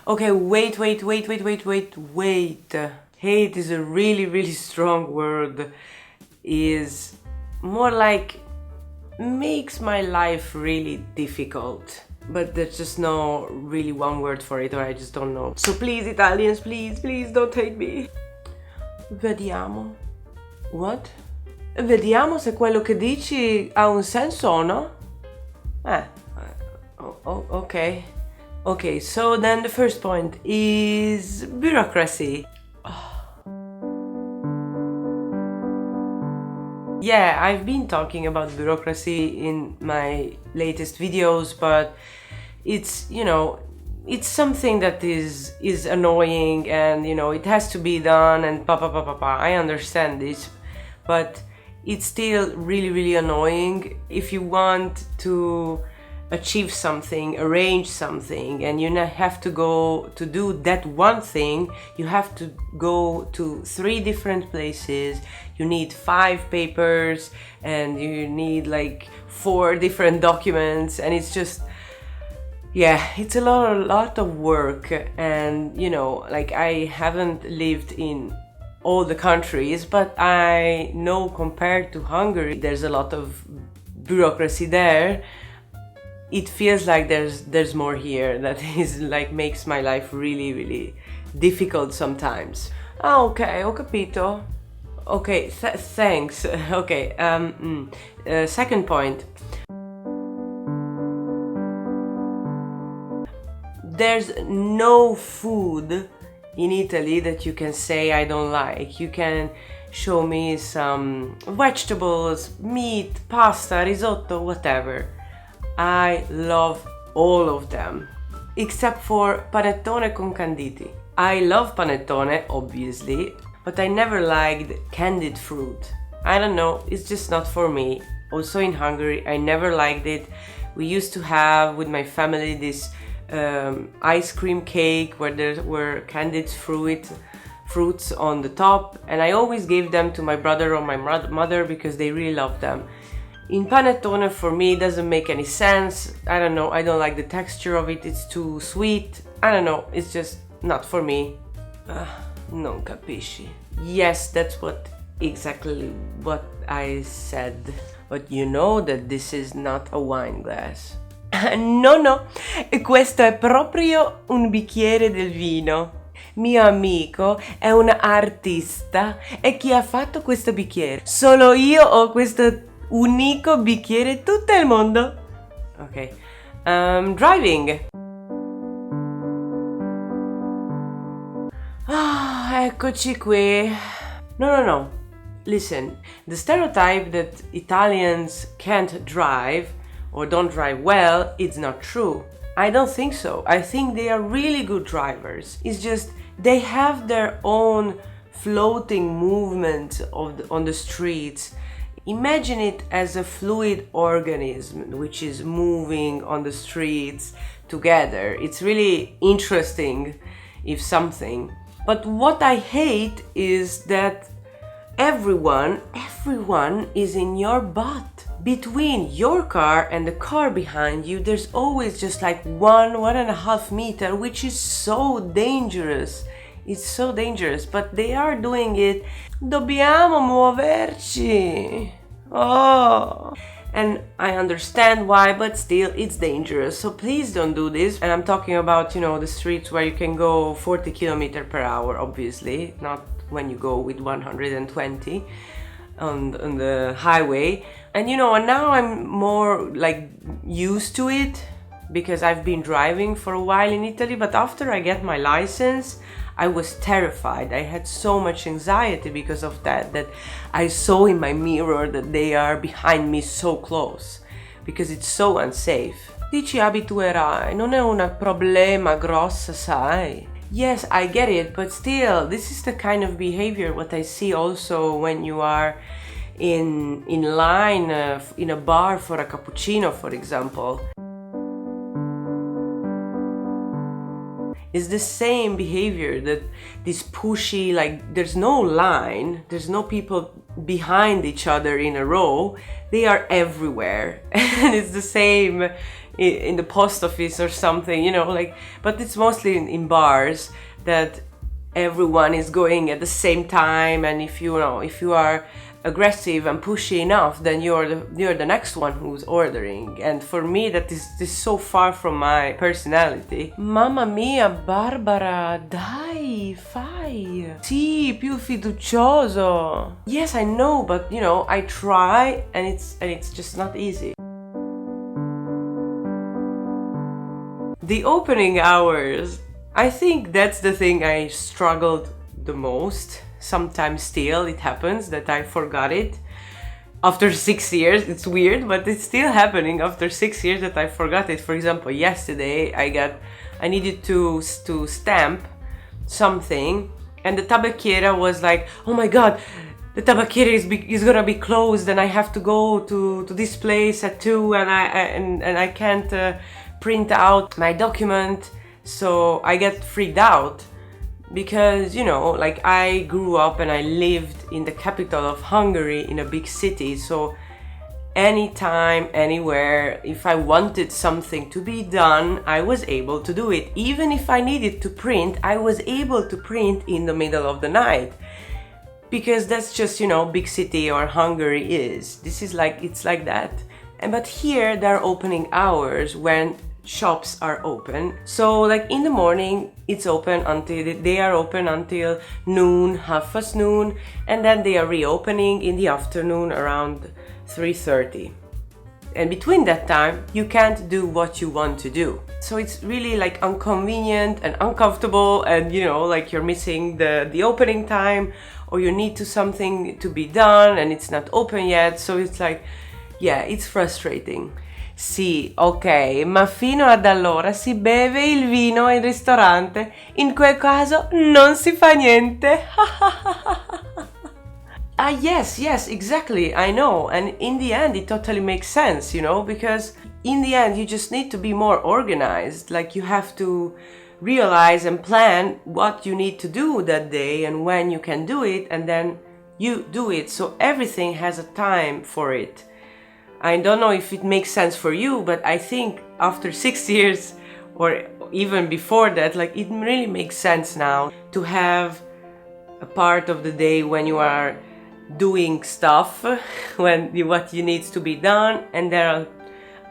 Okay, wait. Hate is a really strong word. Is more like makes my life really difficult. But there's just no really one word for it, or I just don't know. So please, Italians, please don't hate me. Vediamo. What? Vediamo se quello che dici ha un senso o no? Okay. Okay, so then the first point is bureaucracy. Yeah, I've been talking about bureaucracy in my latest videos, but it's, it's something that is annoying, and, it has to be done, and I understand this, but it's still really annoying. If you want to achieve something, arrange something, and you have to go to do that one thing, you have to go to 3 different places, you need 5 papers, and you need like 4 different documents, and it's just, yeah, it's a lot of work. And like, I haven't lived in all the countries, but I know compared to Hungary, there's a lot of bureaucracy there. It feels like there's more here that is like makes my life really difficult sometimes. Okay, ho capito. Okay, thanks. Okay, second point. There's no food in Italy that you can say I don't like. You can show me some vegetables, meat, pasta, risotto, whatever. I love all of them, except for panettone con canditi. I love panettone, obviously, but I never liked candied fruit. I don't know, it's just not for me. Also in Hungary, I never liked it. We used to have with my family this ice cream cake where there were candied fruits on the top, and I always gave them to my brother or my mother because they really loved them. In panettone, for me, it doesn't make any sense. I don't know, I don't like the texture of it, it's too sweet. I don't know, it's just not for me. Non capisci. Yes, that's exactly what I said. But you know that this is not a wine glass. No, questo è proprio un bicchiere del vino. Mio amico è un artista e chi ha fatto questo bicchiere? Solo io ho questo unico bicchiere tutto il mondo. Ok. Driving. Eccoci qui. No. Listen, the stereotype that Italians can't drive or don't drive well, it's not true. I don't think so. I think they are really good drivers. It's just they have their own floating movement on the streets. Imagine it as a fluid organism which is moving on the streets together. It's really interesting, if something. But what I hate is that everyone is in your butt. Between your car and the car behind you, there's always just like 1.5 meters, which is so dangerous. It's so dangerous, but they are doing it. Dobbiamo muoverci. Oh. And I understand why, but still it's dangerous. So please don't do this. And I'm talking about, the streets where you can go 40 kilometers per hour, obviously, not when you go with 120 on the highway. And now I'm more like used to it because I've been driving for a while in Italy, but after I get my license, I was terrified. I had so much anxiety because of that I saw in my mirror that they are behind me so close, because it's so unsafe. Ti ci abituerai, non è un problema grosso, sai? Yes, I get it, but still, this is the kind of behavior what I see also when you are in line in a bar for a cappuccino, for example. It's the same behavior, that this pushy, like there's no line, there's no people behind each other in a row, they are everywhere. And it's the same in the post office or something, you know, like, but it's mostly in bars that everyone is going at the same time, and if you know, if you are aggressive and pushy enough, then you're the next one who's ordering. And for me, that is so far from my personality. Mamma mia, Barbara, dai, fai. Sì, più fiducioso. Yes, I know, but you know, I try, and it's just not easy. The opening hours, I think that's the thing I struggled the most. Sometimes still it happens that I forgot it. After 6 years, it's weird, but it's still happening after 6 years that I forgot it. For example, yesterday I needed to stamp something, and the tabacchiera was like, oh my god, the tabacchiera is gonna be closed, and I have to go to this place at 2, and I can't print out my document. So I get freaked out because, you know, like, I grew up and I lived in the capital of Hungary, in a big city, so anytime, anywhere, if I wanted something to be done, I was able to do it. Even if I needed to print, I was able to print in the middle of the night, because that's just, you know, big city or Hungary is. This is like, it's like that. But here there are opening hours when shops are open. So like in the morning it's open until they are open until noon, 12:30, and then they are reopening in the afternoon around 3:30. And between that time you can't do what you want to do. So it's really like inconvenient and uncomfortable, and you know, like, you're missing the opening time, or you need something to be done and it's not open yet. So it's like, yeah, it's frustrating. Sì, ok, ma fino ad allora si beve il vino in ristorante. In quel caso non si fa niente. Yes, exactly, I know. And in the end, it totally makes sense, you know, because in the end, you just need to be more organized. Like, you have to realize and plan what you need to do that day and when you can do it, and then you do it. So everything has a time for it. I don't know if it makes sense for you, but I think after 6 years, or even before that, like, it really makes sense now to have a part of the day when you are doing stuff, what you needs to be done, and there are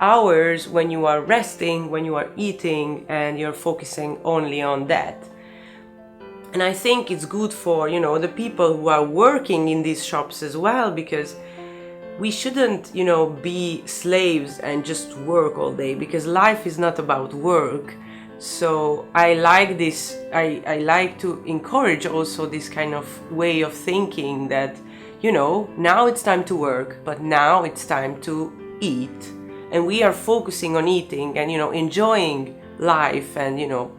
hours when you are resting, when you are eating, and you're focusing only on that. And I think it's good for, you know, the people who are working in these shops as well, because we shouldn't, you know, be slaves and just work all day, because life is not about work. So I like this, I like to encourage also this kind of way of thinking that, you know, now it's time to work, but now it's time to eat. And we are focusing on eating and, you know, enjoying life and, you know,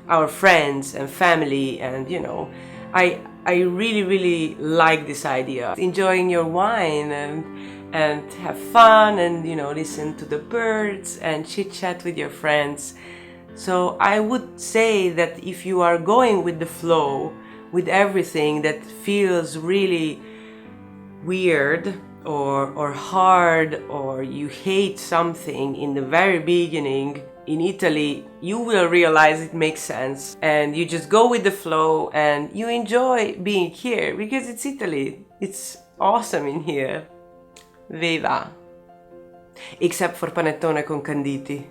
our friends and family. And, you know, I really like this idea. Enjoying your wine and have fun, and, you know, listen to the birds and chit chat with your friends. So I would say that if you are going with the flow, with everything that feels really weird or hard, or you hate something in the very beginning, in Italy, you will realize it makes sense, and you just go with the flow and you enjoy being here, because it's Italy. It's awesome in here. Viva! Except for panettone con canditi.